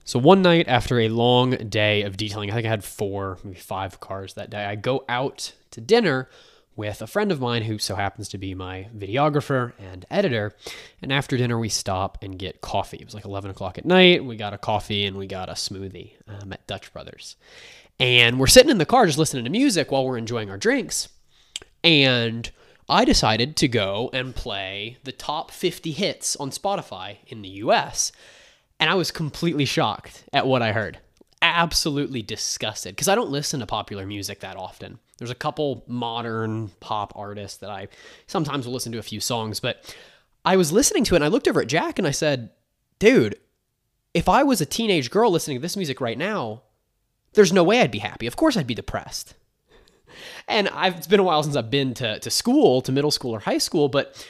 So one night after a long day of detailing, I think I had 4, maybe 5 cars that day, I go out to dinner with a friend of mine who so happens to be my videographer and editor. And after dinner, we stop and get coffee. It was like 11 o'clock at night. We got a coffee and we got a smoothie at Dutch Brothers. And we're sitting in the car just listening to music while we're enjoying our drinks. And I decided to go and play the top 50 hits on Spotify in the US. And I was completely shocked at what I heard. Absolutely disgusted, because I don't listen to popular music that often. There's a couple modern pop artists that I sometimes will listen to a few songs, but I was listening to it and I looked over at Jack and I said, dude, if I was a teenage girl listening to this music right now, there's no way I'd be happy. Of course I'd be depressed. And it's been a while since I've been to school, to middle school or high school, but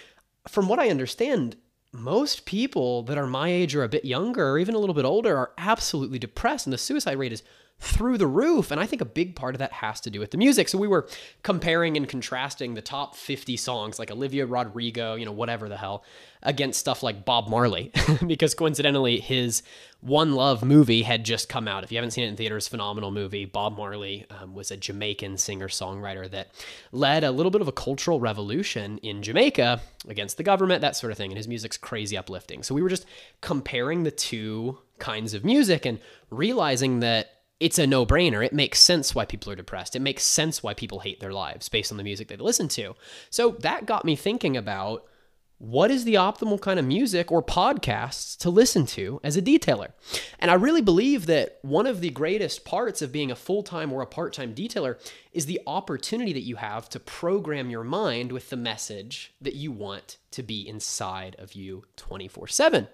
from what I understand, most people that are my age or a bit younger or even a little bit older are absolutely depressed, and the suicide rate is through the roof. And I think a big part of that has to do with the music. So we were comparing and contrasting the top 50 songs like Olivia Rodrigo, whatever the hell, against stuff like Bob Marley, because coincidentally his One Love movie had just come out. If you haven't seen it in theaters, phenomenal movie. Bob Marley was a Jamaican singer-songwriter that led a little bit of a cultural revolution in Jamaica against the government, that sort of thing. And his music's crazy uplifting. So we were just comparing the two kinds of music and realizing that it's a no-brainer. It makes sense why people are depressed. It makes sense why people hate their lives based on the music they listen to. So that got me thinking about, what is the optimal kind of music or podcasts to listen to as a detailer? And I really believe that one of the greatest parts of being a full-time or a part-time detailer is the opportunity that you have to program your mind with the message that you want to be inside of you 24/7.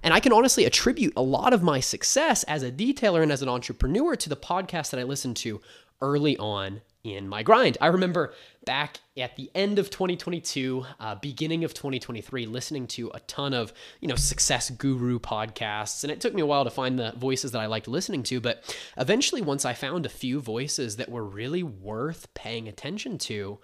And I can honestly attribute a lot of my success as a detailer and as an entrepreneur to the podcast that I listened to early on in my grind. I remember back at the end of 2022, beginning of 2023, listening to a ton of, success guru podcasts. And it took me a while to find the voices that I liked listening to. But eventually, once I found a few voices that were really worth paying attention to,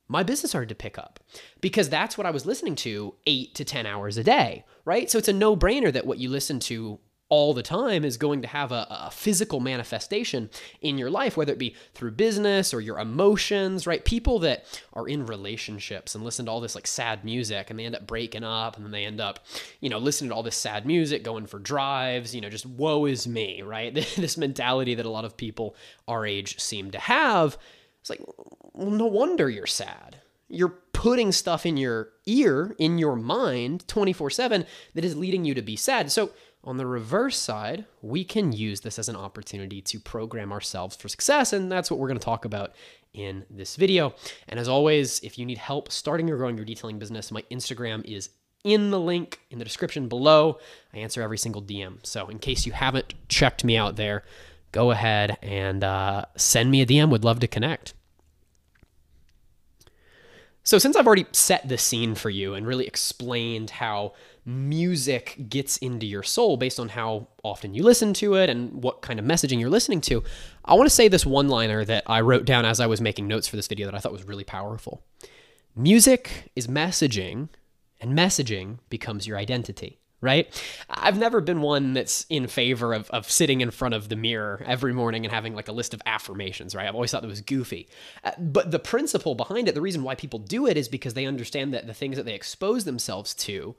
my business started to pick up, because that's what I was listening to 8 to 10 hours a day, right? So it's a no-brainer that what you listen to all the time is going to have a physical manifestation in your life, whether it be through business or your emotions, right? People that are in relationships and listen to all this like sad music, and they end up breaking up, and then they end up, listening to all this sad music, going for drives, just woe is me, right? This mentality that a lot of people our age seem to have. It's like, well, no wonder you're sad. You're putting stuff in your ear, in your mind, 24/7 that is leading you to be sad. So on the reverse side, we can use this as an opportunity to program ourselves for success, and that's what we're going to talk about in this video. And as always, if you need help starting or growing your detailing business, my Instagram is in the link in the description below. I answer every single DM. So in case you haven't checked me out there, go ahead and send me a DM. Would love to connect. So since I've already set the scene for you and really explained how music gets into your soul based on how often you listen to it and what kind of messaging you're listening to, I want to say this one-liner that I wrote down as I was making notes for this video that I thought was really powerful. Music is messaging, and messaging becomes your identity. Right? I've never been one that's in favor of sitting in front of the mirror every morning and having like a list of affirmations, right? I've always thought that was goofy. But the principle behind it, the reason why people do it is because they understand that the things that they expose themselves to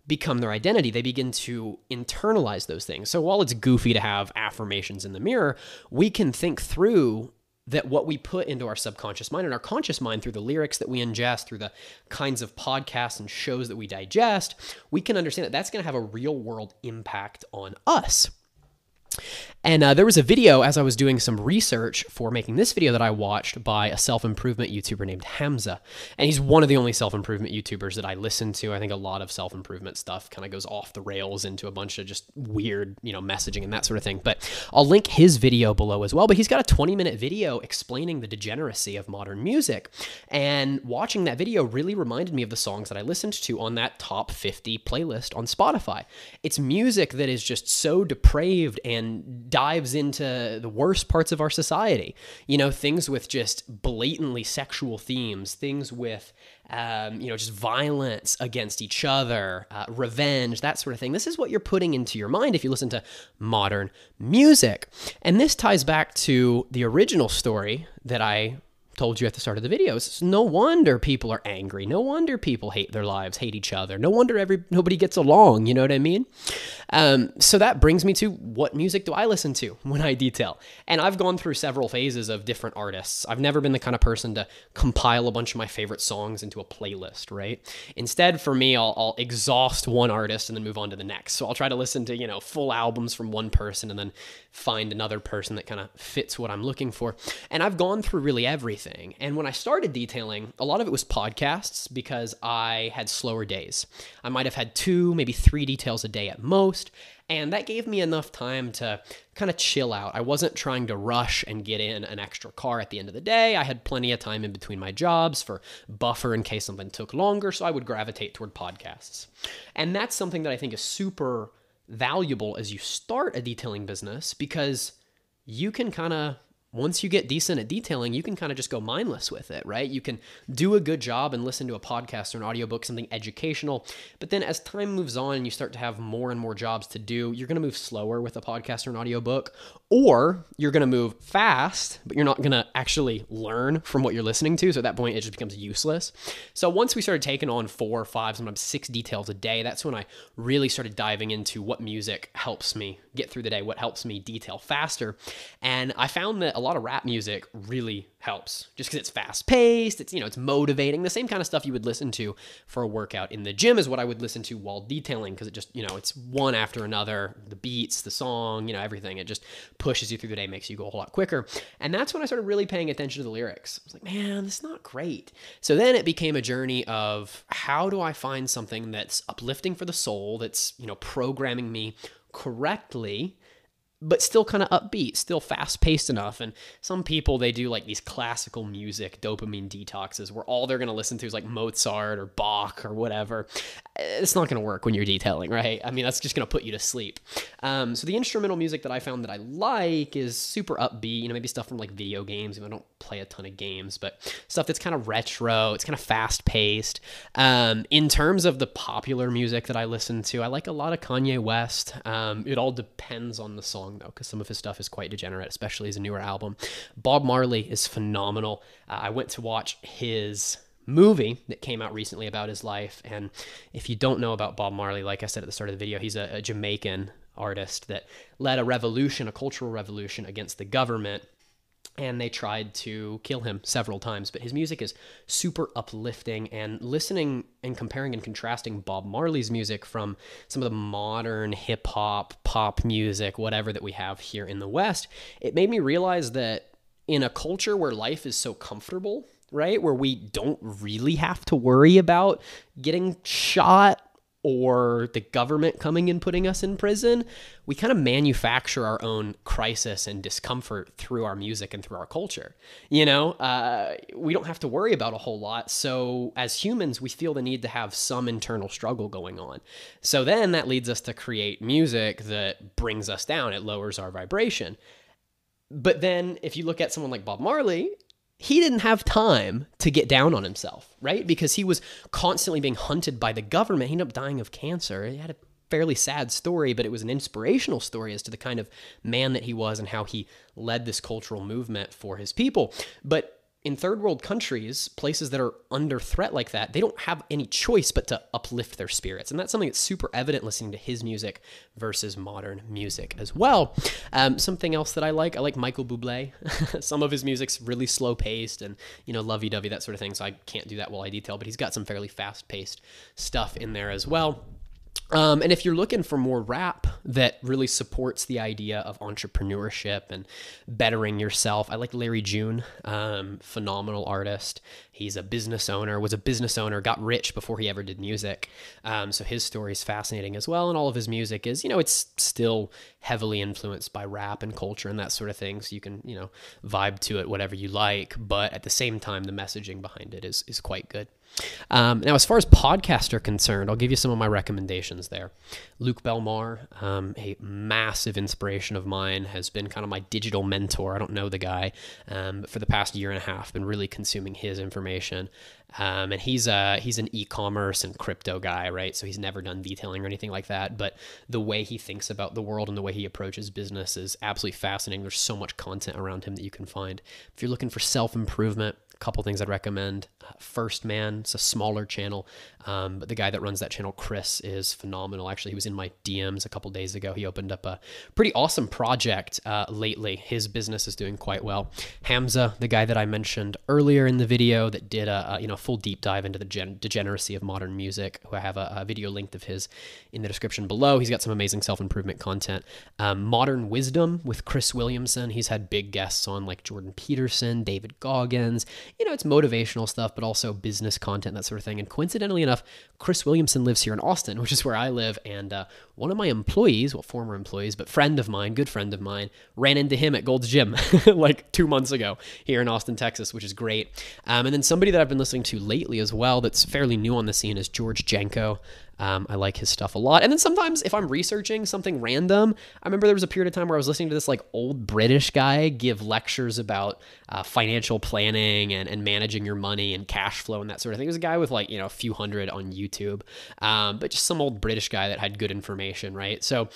become their identity. They begin to internalize those things. So while it's goofy to have affirmations in the mirror, we can think through that what we put into our subconscious mind and our conscious mind through the lyrics that we ingest, through the kinds of podcasts and shows that we digest, we can understand that that's going to have a real world impact on us. And there was a video as I was doing some research for making this video that I watched by a self-improvement YouTuber named Hamza. And he's one of the only self-improvement YouTubers that I listen to. I think a lot of self-improvement stuff kind of goes off the rails into a bunch of just weird, messaging and that sort of thing. But I'll link his video below as well. But he's got a 20-minute video explaining the degeneracy of modern music. And watching that video really reminded me of the songs that I listened to on that top 50 playlist on Spotify. It's music that is just so depraved and dives into the worst parts of our society. Things with just blatantly sexual themes, things with, just violence against each other, revenge, that sort of thing. This is what you're putting into your mind if you listen to modern music. And this ties back to the original story that I told you at the start of the videos. No wonder people are angry. No wonder people hate their lives, hate each other. No wonder nobody gets along. You know what I mean? So that brings me to, what music do I listen to when I detail? And I've gone through several phases of different artists. I've never been the kind of person to compile a bunch of my favorite songs into a playlist, right? Instead, for me, I'll exhaust one artist and then move on to the next. So I'll try to listen to, full albums from one person and then find another person that kind of fits what I'm looking for. And I've gone through really everything. And when I started detailing, a lot of it was podcasts because I had slower days. I might have had 2, maybe 3 details a day at most. And that gave me enough time to kind of chill out. I wasn't trying to rush and get in an extra car at the end of the day. I had plenty of time in between my jobs for buffer in case something took longer. So I would gravitate toward podcasts. And that's something that I think is super valuable as you start a detailing business, because you can kind of, once you get decent at detailing, you can kind of just go mindless with it, right? You can do a good job and listen to a podcast or an audiobook, something educational. But then as time moves on and you start to have more and more jobs to do, you're going to move slower with a podcast or an audiobook, or you're going to move fast, but you're not going to actually learn from what you're listening to. So at that point, it just becomes useless. So once we started taking on 4, 5, sometimes 6 details a day, that's when I really started diving into what music helps me get through the day, what helps me detail faster. And I found that a lot of rap music really helps, just because it's fast paced, it's motivating. The same kind of stuff you would listen to for a workout in the gym is what I would listen to while detailing, because it just, it's one after another, the beats, the song, everything. It just pushes you through the day, makes you go a whole lot quicker. And that's when I started really paying attention to the lyrics. I was like, man, this is not great. So then it became a journey of, how do I find something that's uplifting for the soul, that's, programming me correctly, but still kind of upbeat, still fast-paced enough. And some people, they do like these classical music dopamine detoxes where all they're going to listen to is like Mozart or Bach or whatever. It's not going to work when you're detailing, right? I mean, that's just going to put you to sleep. So the instrumental music that I found that I like is super upbeat, maybe stuff from like video games. I don't play a ton of games, but stuff that's kind of retro, it's kind of fast-paced. In terms of the popular music that I listen to, I like a lot of Kanye West. It all depends on the song, though, because some of his stuff is quite degenerate, especially his newer album. Bob Marley is phenomenal. I went to watch his movie that came out recently about his life, and if you don't know about Bob Marley, like I said at the start of the video, he's a Jamaican artist that led a revolution, a cultural revolution against the government, and they tried to kill him several times. But his music is super uplifting, and listening and comparing and contrasting Bob Marley's music from some of the modern hip-hop, pop music, whatever that we have here in the West, it made me realize that in a culture where life is so comfortable, right, where we don't really have to worry about getting shot or the government coming and putting us in prison, we kind of manufacture our own crisis and discomfort through our music and through our culture. We don't have to worry about a whole lot. So as humans, we feel the need to have some internal struggle going on. So then that leads us to create music that brings us down. It lowers our vibration. But then if you look at someone like Bob Marley, he didn't have time to get down on himself, right? Because he was constantly being hunted by the government. He ended up dying of cancer. He had a fairly sad story, but it was an inspirational story as to the kind of man that he was and how he led this cultural movement for his people. But in third world countries, places that are under threat like that, they don't have any choice but to uplift their spirits. And that's something that's super evident listening to his music versus modern music as well. Something else that I like Michael Bublé. Some of his music's really slow paced and, lovey-dovey, that sort of thing. So I can't do that while I detail, but he's got some fairly fast paced stuff in there as well. And if you're looking for more rap that really supports the idea of entrepreneurship and bettering yourself, I like Larry June, phenomenal artist. He's a business owner, got rich before he ever did music. So his story is fascinating as well. And all of his music is, it's still heavily influenced by rap and culture and that sort of thing. So you can, vibe to it, whatever you like. But at the same time, the messaging behind it is quite good. Now, as far as podcasts are concerned, I'll give you some of my recommendations there. Luke Belmar, a massive inspiration of mine, has been kind of my digital mentor. I don't know the guy, but for the past year and a half, been really consuming his information. And he's an e-commerce and crypto guy, right? So he's never done detailing or anything like that. But the way he thinks about the world and the way he approaches business is absolutely fascinating. There's so much content around him that you can find. If you're looking for self-improvement, a couple things I'd recommend. First Man, it's a smaller channel, but the guy that runs that channel, Chris, is phenomenal. Actually, he was in my DMs a couple days ago. He opened up a pretty awesome project lately. His business is doing quite well. Hamza, the guy that I mentioned earlier in the video that did a full deep dive into the degeneracy of modern music, who I have a video linked of his in the description below. He's got some amazing self-improvement content. Modern Wisdom with Chris Williamson. He's had big guests on like Jordan Peterson, David Goggins. It's motivational stuff, but also business content, that sort of thing. And coincidentally enough, Chris Williamson lives here in Austin, which is where I live. And one of my employees, well, former employees, but friend of mine, good friend of mine, ran into him at Gold's Gym like 2 months ago here in Austin, Texas, which is great. And then somebody that I've been listening to lately as well that's fairly new on the scene is George Janko. I like his stuff a lot. And then sometimes if I'm researching something random, I remember there was a period of time where I was listening to this like old British guy give lectures about financial planning and managing your money and cash flow and that sort of thing. He was a guy with like, a few hundred on YouTube, but just some old British guy that had good information, right? So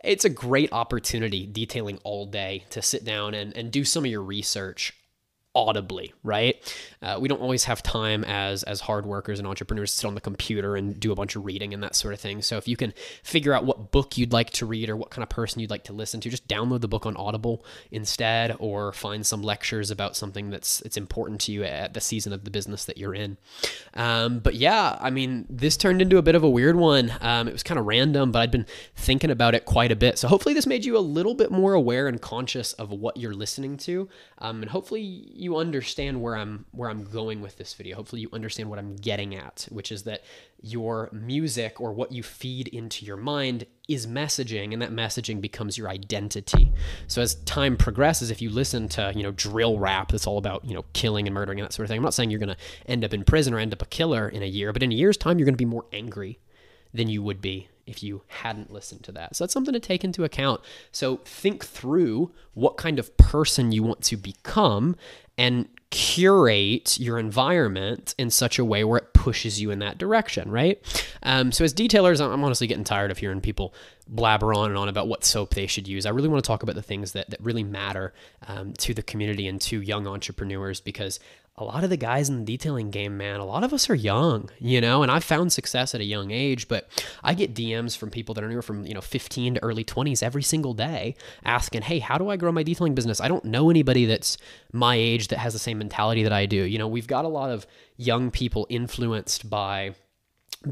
it's a great opportunity, detailing all day, to sit down and do some of your research audibly, right? We don't always have time as hard workers and entrepreneurs to sit on the computer and do a bunch of reading and that sort of thing. So if you can figure out what book you'd like to read or what kind of person you'd like to listen to, just download the book on Audible instead, or find some lectures about something it's important to you at the season of the business that you're in. But yeah, I mean, this turned into a bit of a weird one. It was kind of random, but I'd been thinking about it quite a bit. So hopefully this made you a little bit more aware and conscious of what you're listening to. And hopefully you understand where I'm going with this video. Hopefully you understand what I'm getting at, which is that your music, or what you feed into your mind, is messaging, and that messaging becomes your identity. So as time progresses, if you listen to, drill rap that's all about, killing and murdering and that sort of thing, I'm not saying you're going to end up in prison or end up a killer in a year, but in a year's time, you're going to be more angry than you would be if you hadn't listened to that. So that's something to take into account. So think through what kind of person you want to become and curate your environment in such a way where it pushes you in that direction, right? So as detailers, I'm honestly getting tired of hearing people blabber on and on about what soap they should use. I really want to talk about the things that really matter to the community and to young entrepreneurs, because a lot of the guys in the detailing game, man, a lot of us are young, and I've found success at a young age, but I get DMs from people that are anywhere from, 15 to early 20s every single day asking, hey, how do I grow my detailing business? I don't know anybody that's my age that has the same mentality that I do. We've got a lot of young people influenced by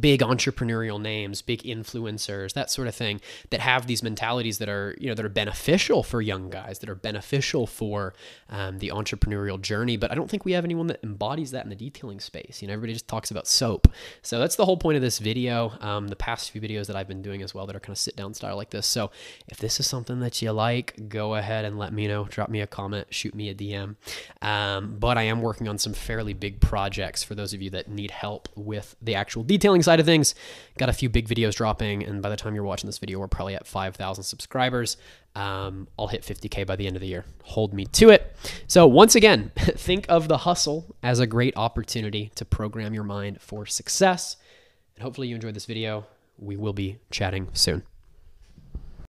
big entrepreneurial names, big influencers, that sort of thing, that have these mentalities that are, that are beneficial for young guys, that are beneficial for the entrepreneurial journey. But I don't think we have anyone that embodies that in the detailing space. Everybody just talks about soap. So that's the whole point of this video. The past few videos that I've been doing as well that are kind of sit down style like this. So if this is something that you like, go ahead and let me know. Drop me a comment, shoot me a DM. But I am working on some fairly big projects for those of you that need help with the actual detailing side of things. Got a few big videos dropping, and by the time you're watching this video, we're probably at 5,000 subscribers. I'll hit 50K by the end of the year. Hold me to it. So once again, think of the hustle as a great opportunity to program your mind for success. And hopefully you enjoyed this video. We will be chatting soon.